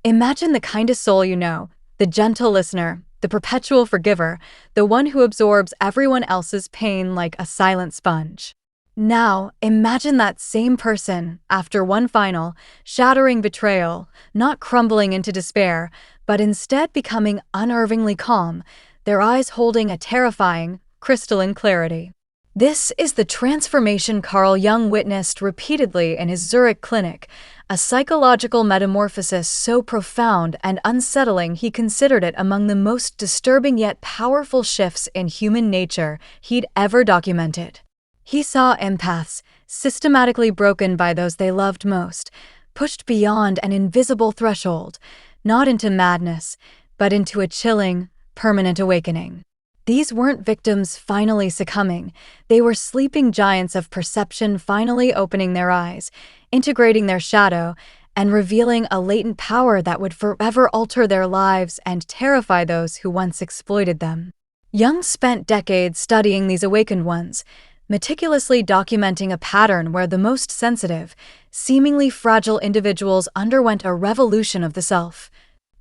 Imagine the kindest soul you know, the gentle listener, the perpetual forgiver, the one who absorbs everyone else's pain like a silent sponge. Now, imagine that same person, after one final, shattering betrayal, not crumbling into despair, but instead becoming unnervingly calm, their eyes holding a terrifying, crystalline clarity. This is the transformation Carl Jung witnessed repeatedly in his Zurich clinic, a psychological metamorphosis so profound and unsettling he considered it among the most disturbing yet powerful shifts in human nature he'd ever documented. He saw empaths, systematically broken by those they loved most, pushed beyond an invisible threshold, not into madness, but into a chilling, permanent awakening. These weren't victims finally succumbing, they were sleeping giants of perception finally opening their eyes, integrating their shadow, and revealing a latent power that would forever alter their lives and terrify those who once exploited them. Jung spent decades studying these awakened ones, meticulously documenting a pattern where the most sensitive, seemingly fragile individuals underwent a revolution of the self,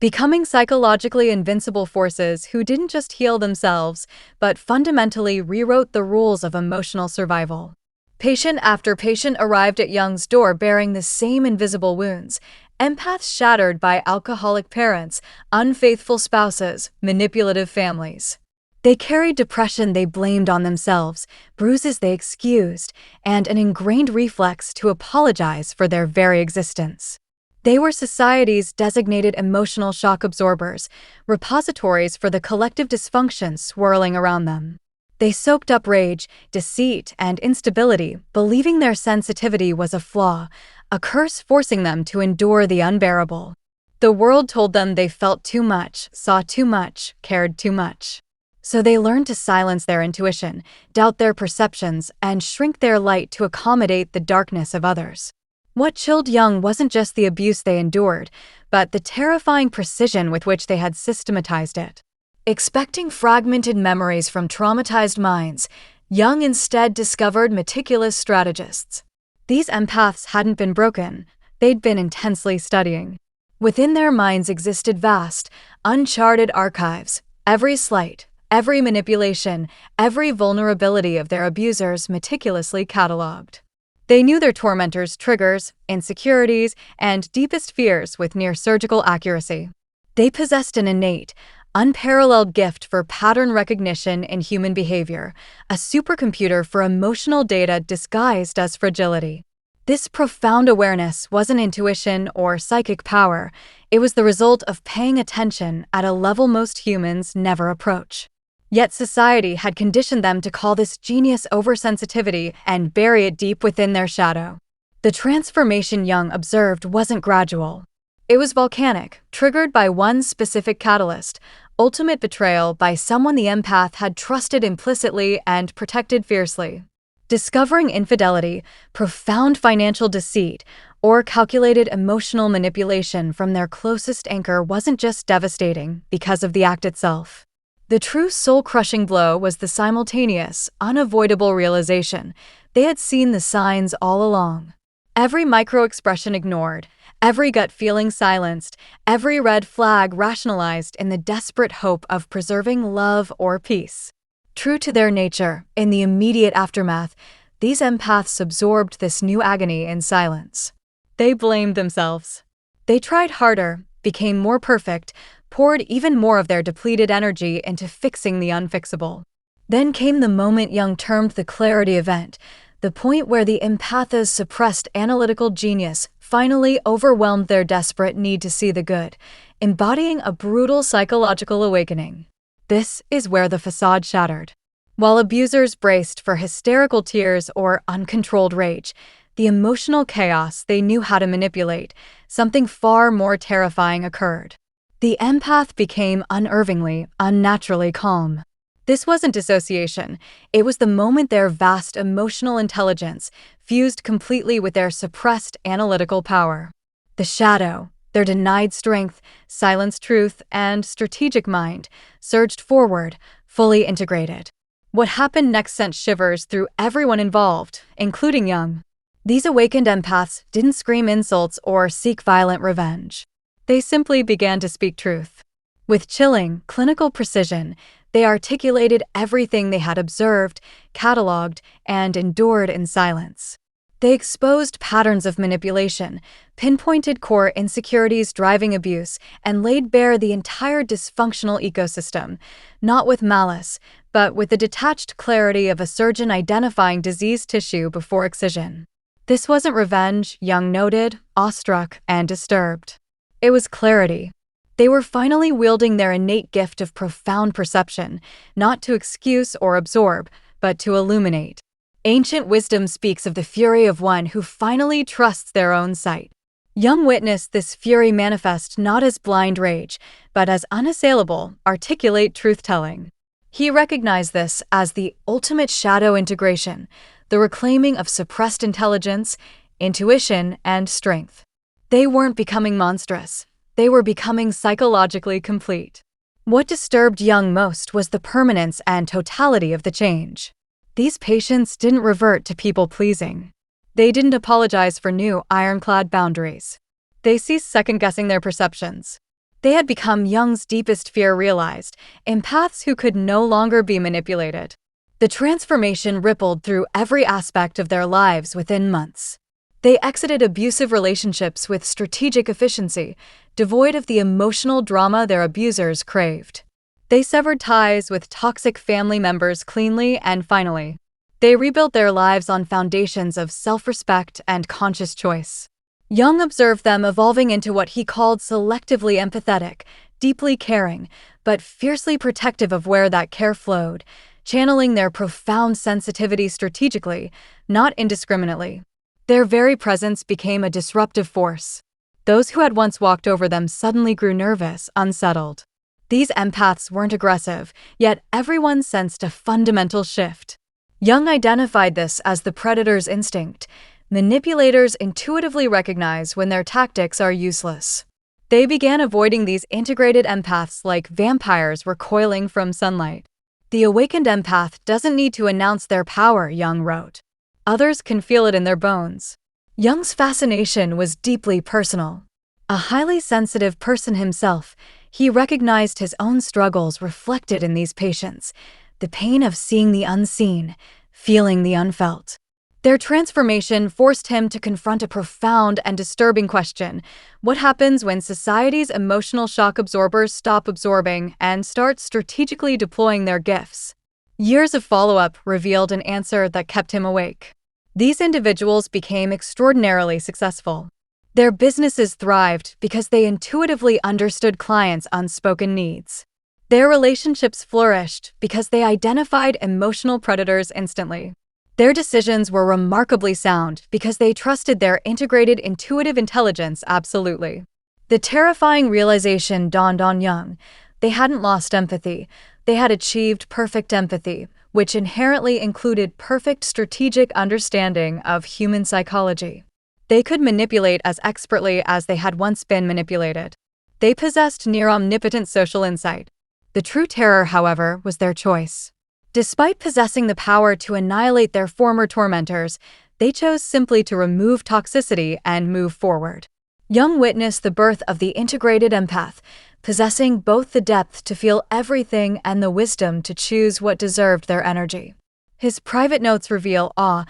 becoming psychologically invincible forces who didn't just heal themselves, but fundamentally rewrote the rules of emotional survival. Patient after patient arrived at Jung's door bearing the same invisible wounds, empaths shattered by alcoholic parents, unfaithful spouses, manipulative families. They carried depression they blamed on themselves, bruises they excused, and an ingrained reflex to apologize for their very existence. They were society's designated emotional shock absorbers, repositories for the collective dysfunction swirling around them. They soaked up rage, deceit, and instability, believing their sensitivity was a flaw, a curse forcing them to endure the unbearable. The world told them they felt too much, saw too much, cared too much. So they learned to silence their intuition, doubt their perceptions, and shrink their light to accommodate the darkness of others. What chilled Jung wasn't just the abuse they endured, but the terrifying precision with which they had systematized it. Expecting fragmented memories from traumatized minds, Jung instead discovered meticulous strategists. These empaths hadn't been broken, they'd been intensely studying. Within their minds existed vast, uncharted archives, every slight, every manipulation, every vulnerability of their abusers meticulously catalogued. They knew their tormentors' triggers, insecurities, and deepest fears with near-surgical accuracy. They possessed an innate, unparalleled gift for pattern recognition in human behavior, a supercomputer for emotional data disguised as fragility. This profound awareness wasn't intuition or psychic power, it was the result of paying attention at a level most humans never approach. Yet society had conditioned them to call this genius oversensitivity and bury it deep within their shadow. The transformation Jung observed wasn't gradual. It was volcanic, triggered by one specific catalyst, ultimate betrayal by someone the empath had trusted implicitly and protected fiercely. Discovering infidelity, profound financial deceit, or calculated emotional manipulation from their closest anchor wasn't just devastating because of the act itself. The true soul-crushing blow was the simultaneous, unavoidable realization they had seen the signs all along. Every micro-expression ignored, every gut feeling silenced, every red flag rationalized in the desperate hope of preserving love or peace. True to their nature, in the immediate aftermath, these empaths absorbed this new agony in silence. They blamed themselves. They tried harder, became more perfect, poured even more of their depleted energy into fixing the unfixable. Then came the moment Jung termed the clarity event, the point where the empath's suppressed analytical genius finally overwhelmed their desperate need to see the good, embodying a brutal psychological awakening. This is where the facade shattered. While abusers braced for hysterical tears or uncontrolled rage, the emotional chaos they knew how to manipulate, something far more terrifying occurred. The empath became unnervingly, unnaturally calm. This wasn't dissociation, it was the moment their vast emotional intelligence fused completely with their suppressed analytical power. The shadow, their denied strength, silenced truth, and strategic mind surged forward, fully integrated. What happened next sent shivers through everyone involved, including Jung. These awakened empaths didn't scream insults or seek violent revenge. They simply began to speak truth. With chilling, clinical precision, they articulated everything they had observed, cataloged, and endured in silence. They exposed patterns of manipulation, pinpointed core insecurities driving abuse, and laid bare the entire dysfunctional ecosystem, not with malice, but with the detached clarity of a surgeon identifying diseased tissue before excision. This wasn't revenge, Jung noted, awestruck and disturbed. It was clarity. They were finally wielding their innate gift of profound perception, not to excuse or absorb, but to illuminate. Ancient wisdom speaks of the fury of one who finally trusts their own sight. Jung witnessed this fury manifest not as blind rage, but as unassailable, articulate truth-telling. He recognized this as the ultimate shadow integration, the reclaiming of suppressed intelligence, intuition, and strength. They weren't becoming monstrous. They were becoming psychologically complete. What disturbed Jung most was the permanence and totality of the change. These patients didn't revert to people-pleasing. They didn't apologize for new, ironclad boundaries. They ceased second-guessing their perceptions. They had become Jung's deepest fear realized, empaths who could no longer be manipulated. The transformation rippled through every aspect of their lives within months. They exited abusive relationships with strategic efficiency, devoid of the emotional drama their abusers craved. They severed ties with toxic family members cleanly, and finally, they rebuilt their lives on foundations of self-respect and conscious choice. Jung observed them evolving into what he called selectively empathetic, deeply caring, but fiercely protective of where that care flowed, channeling their profound sensitivity strategically, not indiscriminately. Their very presence became a disruptive force. Those who had once walked over them suddenly grew nervous, unsettled. These empaths weren't aggressive, yet everyone sensed a fundamental shift. Jung identified this as the predator's instinct. Manipulators intuitively recognize when their tactics are useless. They began avoiding these integrated empaths like vampires recoiling from sunlight. The awakened empath doesn't need to announce their power, Jung wrote. Others can feel it in their bones. Jung's fascination was deeply personal. A highly sensitive person himself, he recognized his own struggles reflected in these patients, the pain of seeing the unseen, feeling the unfelt. Their transformation forced him to confront a profound and disturbing question: what happens when society's emotional shock absorbers stop absorbing and start strategically deploying their gifts? Years of follow-up revealed an answer that kept him awake. These individuals became extraordinarily successful. Their businesses thrived because they intuitively understood clients' unspoken needs. Their relationships flourished because they identified emotional predators instantly. Their decisions were remarkably sound because they trusted their integrated intuitive intelligence absolutely. The terrifying realization dawned on Jung. They hadn't lost empathy. They had achieved perfect empathy, which inherently included perfect strategic understanding of human psychology. They could manipulate as expertly as they had once been manipulated. They possessed near-omnipotent social insight. The true terror, however, was their choice. Despite possessing the power to annihilate their former tormentors, they chose simply to remove toxicity and move forward. Jung witnessed the birth of the integrated empath, possessing both the depth to feel everything and the wisdom to choose what deserved their energy. His private notes reveal, I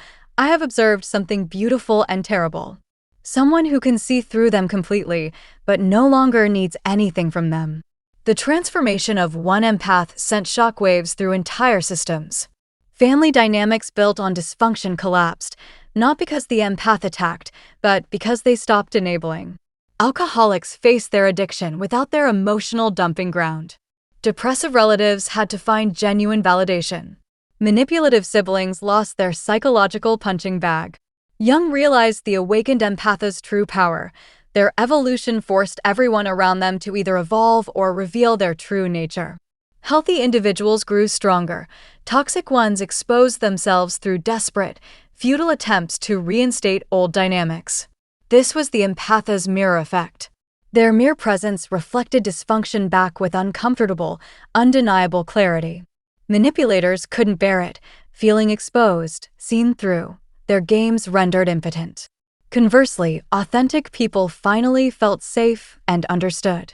have observed something beautiful and terrible. Someone who can see through them completely, but no longer needs anything from them. The transformation of one empath sent shockwaves through entire systems. Family dynamics built on dysfunction collapsed, not because the empath attacked, but because they stopped enabling. Alcoholics faced their addiction without their emotional dumping ground. Depressive relatives had to find genuine validation. Manipulative siblings lost their psychological punching bag. Jung realized the awakened empath's true power. Their evolution forced everyone around them to either evolve or reveal their true nature. Healthy individuals grew stronger. Toxic ones exposed themselves through desperate, futile attempts to reinstate old dynamics. This was the empath's mirror effect. Their mere presence reflected dysfunction back with uncomfortable, undeniable clarity. Manipulators couldn't bear it, feeling exposed, seen through, their games rendered impotent. Conversely, authentic people finally felt safe and understood.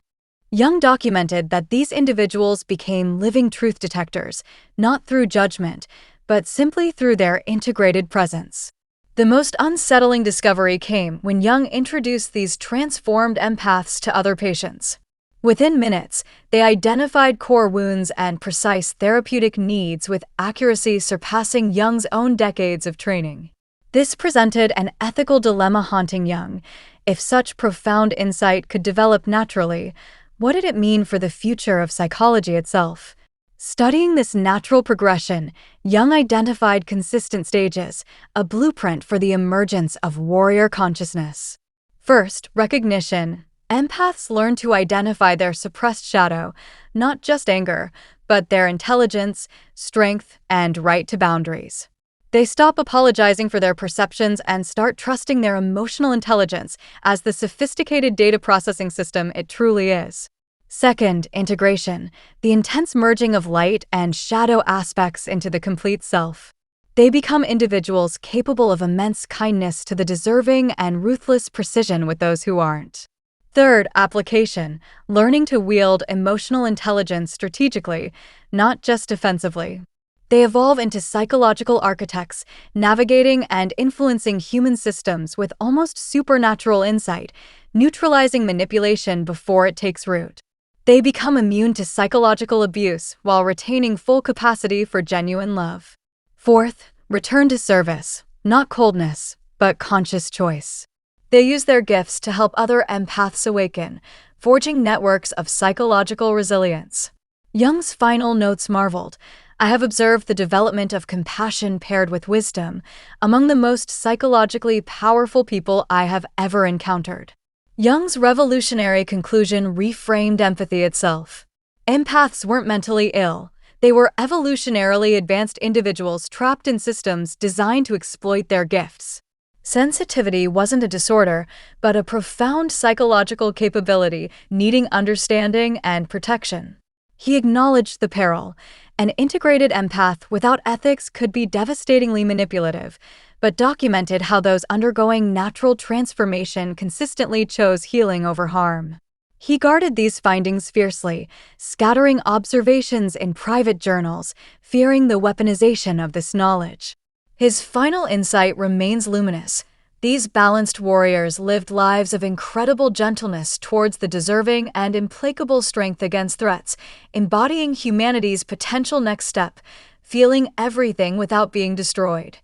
Jung documented that these individuals became living truth detectors, not through judgment, but simply through their integrated presence. The most unsettling discovery came when Jung introduced these transformed empaths to other patients. Within minutes, they identified core wounds and precise therapeutic needs with accuracy surpassing Jung's own decades of training. This presented an ethical dilemma haunting Jung. If such profound insight could develop naturally, what did it mean for the future of psychology itself? Studying this natural progression, Jung identified consistent stages, a blueprint for the emergence of warrior consciousness. First, recognition. Empaths learn to identify their suppressed shadow, not just anger, but their intelligence, strength, and right to boundaries. They stop apologizing for their perceptions and start trusting their emotional intelligence as the sophisticated data processing system it truly is. Second, integration, the intense merging of light and shadow aspects into the complete self. They become individuals capable of immense kindness to the deserving and ruthless precision with those who aren't. Third, application, learning to wield emotional intelligence strategically, not just defensively. They evolve into psychological architects, navigating and influencing human systems with almost supernatural insight, neutralizing manipulation before it takes root. They become immune to psychological abuse while retaining full capacity for genuine love. Fourth, return to service, not coldness, but conscious choice. They use their gifts to help other empaths awaken, forging networks of psychological resilience. Jung's final notes marveled. I have observed the development of compassion paired with wisdom among the most psychologically powerful people I have ever encountered. Jung's revolutionary conclusion reframed empathy itself. Empaths weren't mentally ill. They were evolutionarily advanced individuals trapped in systems designed to exploit their gifts. Sensitivity wasn't a disorder, but a profound psychological capability needing understanding and protection. He acknowledged the peril. An integrated empath without ethics could be devastatingly manipulative, but documented how those undergoing natural transformation consistently chose healing over harm. He guarded these findings fiercely, scattering observations in private journals, fearing the weaponization of this knowledge. His final insight remains luminous. These balanced warriors lived lives of incredible gentleness towards the deserving and implacable strength against threats, embodying humanity's potential next step, feeling everything without being destroyed,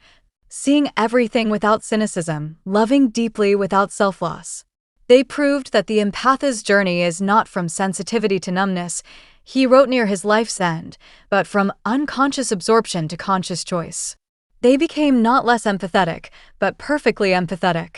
seeing everything without cynicism, loving deeply without self-loss. They proved that the empath's journey is not from sensitivity to numbness, he wrote near his life's end, but from unconscious absorption to conscious choice. They became not less empathetic, but perfectly empathetic.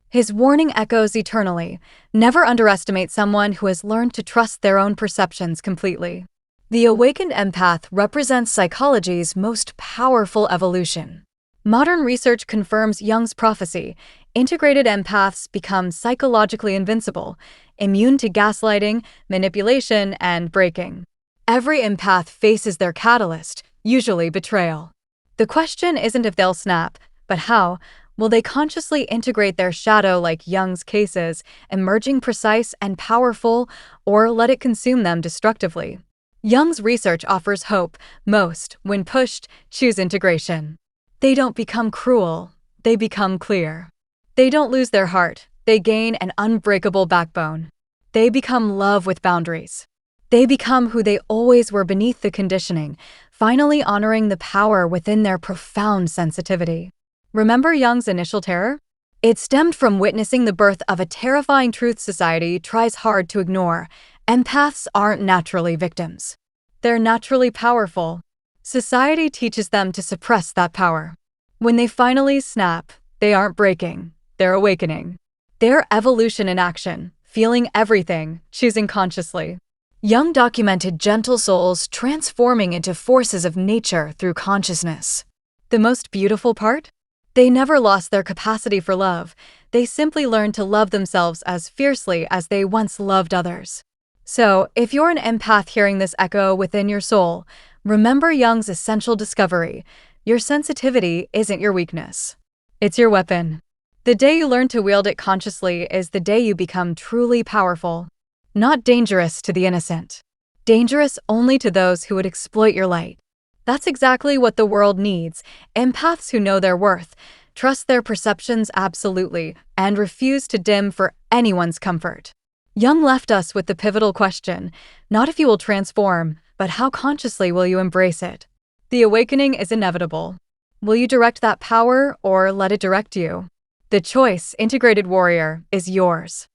His warning echoes eternally. Never underestimate someone who has learned to trust their own perceptions completely. The awakened empath represents psychology's most powerful evolution. Modern research confirms Jung's prophecy. Integrated empaths become psychologically invincible, immune to gaslighting, manipulation, and breaking. Every empath faces their catalyst, usually betrayal. The question isn't if they'll snap, but how. Will they consciously integrate their shadow like Jung's cases, emerging precise and powerful, or let it consume them destructively? Jung's research offers hope. Most, when pushed, choose integration. They don't become cruel, they become clear. They don't lose their heart, they gain an unbreakable backbone. They become love with boundaries. They become who they always were beneath the conditioning, finally honoring the power within their profound sensitivity. Remember Jung's initial terror? It stemmed from witnessing the birth of a terrifying truth society tries hard to ignore. Empaths aren't naturally victims. They're naturally powerful. Society teaches them to suppress that power. When they finally snap, they aren't breaking, they're awakening. They're evolution in action, feeling everything, choosing consciously. Jung documented gentle souls transforming into forces of nature through consciousness. The most beautiful part? They never lost their capacity for love. They simply learned to love themselves as fiercely as they once loved others. So, if you're an empath hearing this echo within your soul, remember Jung's essential discovery. Your sensitivity isn't your weakness. It's your weapon. The day you learn to wield it consciously is the day you become truly powerful. Not dangerous to the innocent. Dangerous only to those who would exploit your light. That's exactly what the world needs: empaths who know their worth, trust their perceptions absolutely, and refuse to dim for anyone's comfort. Jung left us with the pivotal question, not if you will transform, but how consciously will you embrace it? The awakening is inevitable. Will you direct that power or let it direct you? The choice, integrated warrior, is yours.